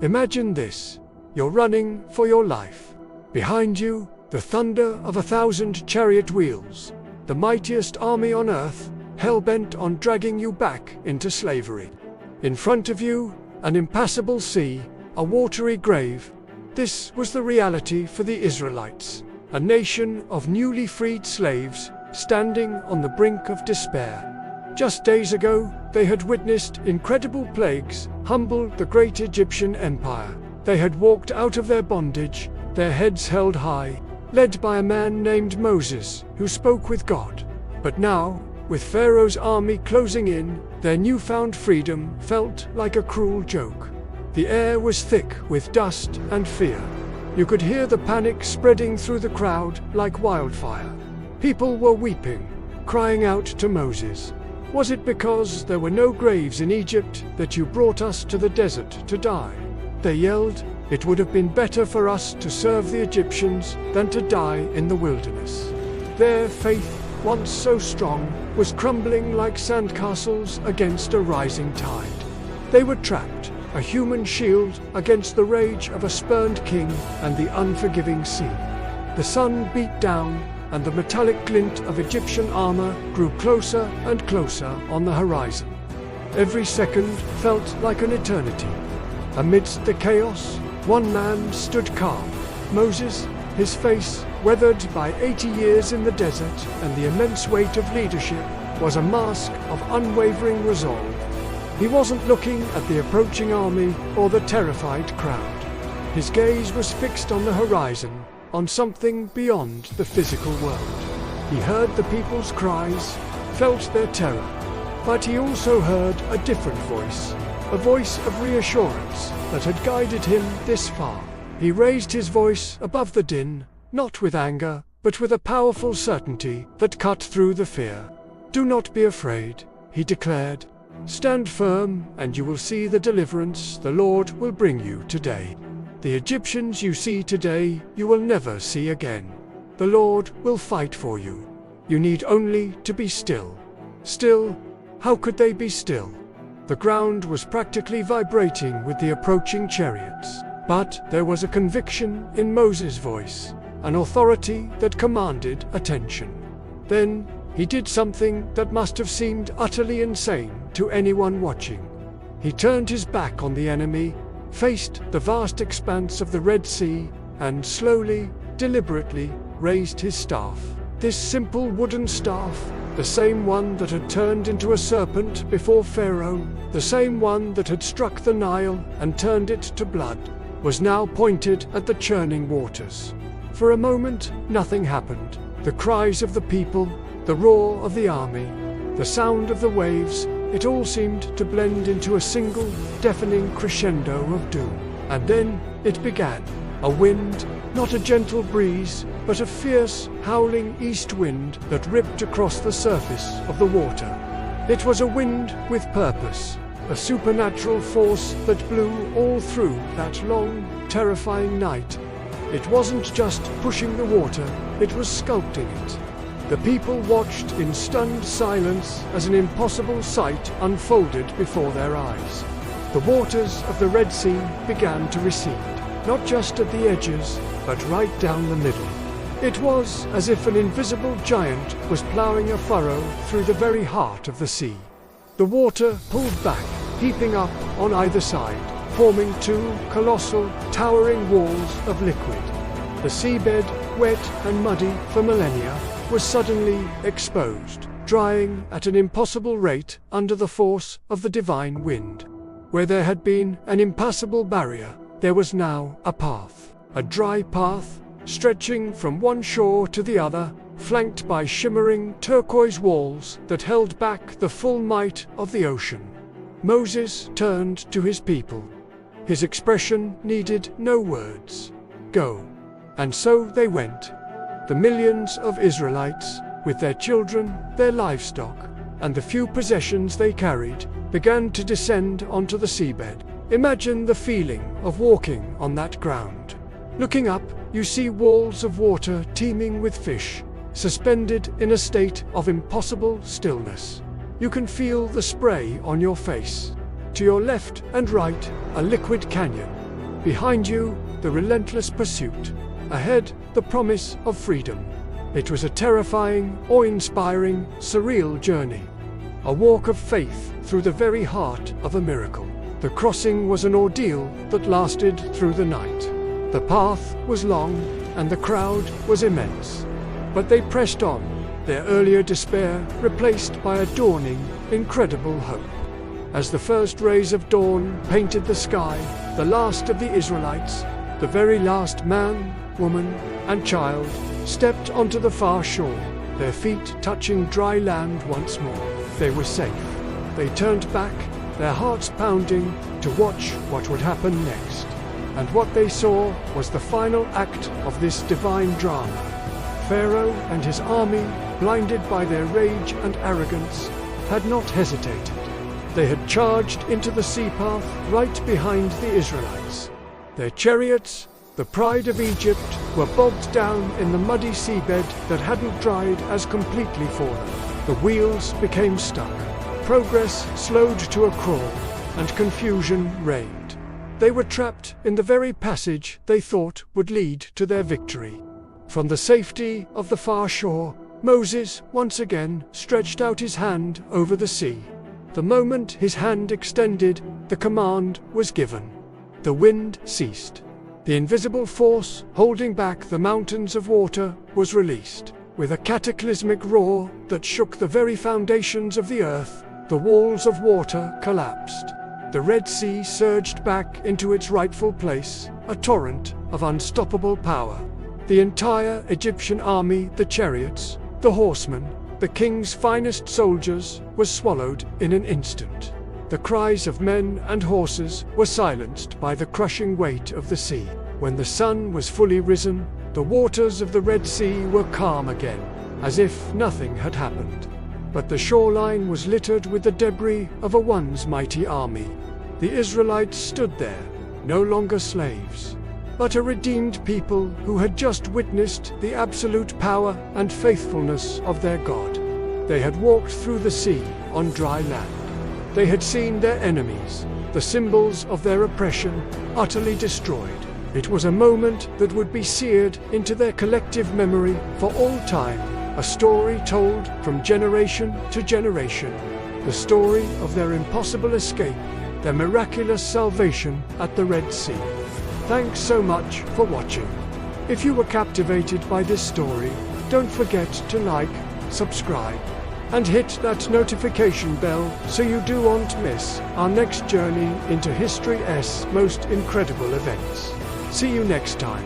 Imagine this. You're running for your life. Behind you, the thunder of 1,000 chariot wheels, the mightiest army on earth, hell-bent on dragging you back into slavery. In front of you, an impassable sea, a watery grave. This was the reality for the Israelites, a nation of newly freed slaves, standing on the brink of despair. Just days ago, they had witnessed incredible plagues humble the great Egyptian empire. They had walked out of their bondage, their heads held high, led by a man named Moses, who spoke with God. But now, with Pharaoh's army closing in, their newfound freedom felt like a cruel joke. The air was thick with dust and fear. You could hear the panic spreading through the crowd like wildfire. People were weeping, crying out to Moses. Was it because there were no graves in Egypt that you brought us to the desert to die? They yelled, it would have been better for us to serve the Egyptians than to die in the wilderness. Their faith, once so strong, was crumbling like sandcastles against a rising tide. They were trapped, a human shield against the rage of a spurned king and the unforgiving sea. The sun beat down, and the metallic glint of Egyptian armor grew closer and closer on the horizon. Every second felt like an eternity. Amidst the chaos, one man stood calm. Moses, his face weathered by 80 years in the desert and the immense weight of leadership, was a mask of unwavering resolve. He wasn't looking at the approaching army or the terrified crowd. His gaze was fixed on the horizon, on something beyond the physical world. He heard the people's cries, felt their terror, but he also heard a different voice, a voice of reassurance that had guided him this far. He raised his voice above the din, not with anger, but with a powerful certainty that cut through the fear. "Do not be afraid," he declared. "Stand firm, and you will see the deliverance the Lord will bring you today. The Egyptians you see today, you will never see again. The Lord will fight for you. You need only to be still." Still? How could they be still? The ground was practically vibrating with the approaching chariots. But there was a conviction in Moses' voice, an authority that commanded attention. Then, he did something that must have seemed utterly insane to anyone watching. He turned his back on the enemy, faced the vast expanse of the Red Sea, and slowly, deliberately, raised his staff. This simple wooden staff, the same one that had turned into a serpent before Pharaoh, the same one that had struck the Nile and turned it to blood, was now pointed at the churning waters. For a moment, nothing happened. The cries of the people, the roar of the army, the sound of the waves, it all seemed to blend into a single, deafening crescendo of doom. And then it began. A wind, not a gentle breeze, but a fierce, howling east wind that ripped across the surface of the water. It was a wind with purpose, a supernatural force that blew all through that long, terrifying night. It wasn't just pushing the water, it was sculpting it. The people watched in stunned silence as an impossible sight unfolded before their eyes. The waters of the Red Sea began to recede, not just at the edges, but right down the middle. It was as if an invisible giant was plowing a furrow through the very heart of the sea. The water pulled back, heaping up on either side, forming two colossal, towering walls of liquid. The seabed, wet and muddy for millennia, was suddenly exposed, drying at an impossible rate under the force of the divine wind. Where there had been an impassable barrier, there was now a path, a dry path, stretching from one shore to the other, flanked by shimmering turquoise walls that held back the full might of the ocean. Moses turned to his people. His expression needed no words. Go. And so they went. The millions of Israelites, with their children, their livestock, and the few possessions they carried, began to descend onto the seabed. Imagine the feeling of walking on that ground. Looking up, you see walls of water teeming with fish, suspended in a state of impossible stillness. You can feel the spray on your face. To your left and right, a liquid canyon, Behind you, the relentless pursuit. Ahead, the promise of freedom. It was a terrifying, awe-inspiring, surreal journey. A walk of faith through the very heart of a miracle. The crossing was an ordeal that lasted through the night. The path was long, and the crowd was immense. But they pressed on, their earlier despair replaced by a dawning, incredible hope. As the first rays of dawn painted the sky, the last of the Israelites, the very last man, woman, and child, stepped onto the far shore, their feet touching dry land once more. They were safe. They turned back, their hearts pounding, to watch what would happen next. And what they saw was the final act of this divine drama. Pharaoh and his army, blinded by their rage and arrogance, had not hesitated. They had charged into the sea path right behind the Israelites. Their chariots, the pride of Egypt, were bogged down in the muddy seabed that hadn't dried as completely for them. The wheels became stuck. Progress slowed to a crawl, and confusion reigned. They were trapped in the very passage they thought would lead to their victory. From the safety of the far shore, Moses once again stretched out his hand over the sea. The moment his hand extended, the command was given. The wind ceased. The invisible force holding back the mountains of water was released. With a cataclysmic roar that shook the very foundations of the earth, the walls of water collapsed. The Red Sea surged back into its rightful place, a torrent of unstoppable power. The entire Egyptian army, the chariots, the horsemen, the king's finest soldiers, was swallowed in an instant. The cries of men and horses were silenced by the crushing weight of the sea. When the sun was fully risen, the waters of the Red Sea were calm again, as if nothing had happened. But the shoreline was littered with the debris of a once mighty army. The Israelites stood there, no longer slaves, but a redeemed people who had just witnessed the absolute power and faithfulness of their God. They had walked through the sea on dry land. They had seen their enemies, the symbols of their oppression, utterly destroyed. It was a moment that would be seared into their collective memory for all time, a story told from generation to generation, the story of their impossible escape, their miraculous salvation at the Red Sea. Thanks so much for watching. If you were captivated by this story, don't forget to like, subscribe, and hit that notification bell so you won't miss our next journey into history's most incredible events. See you next time.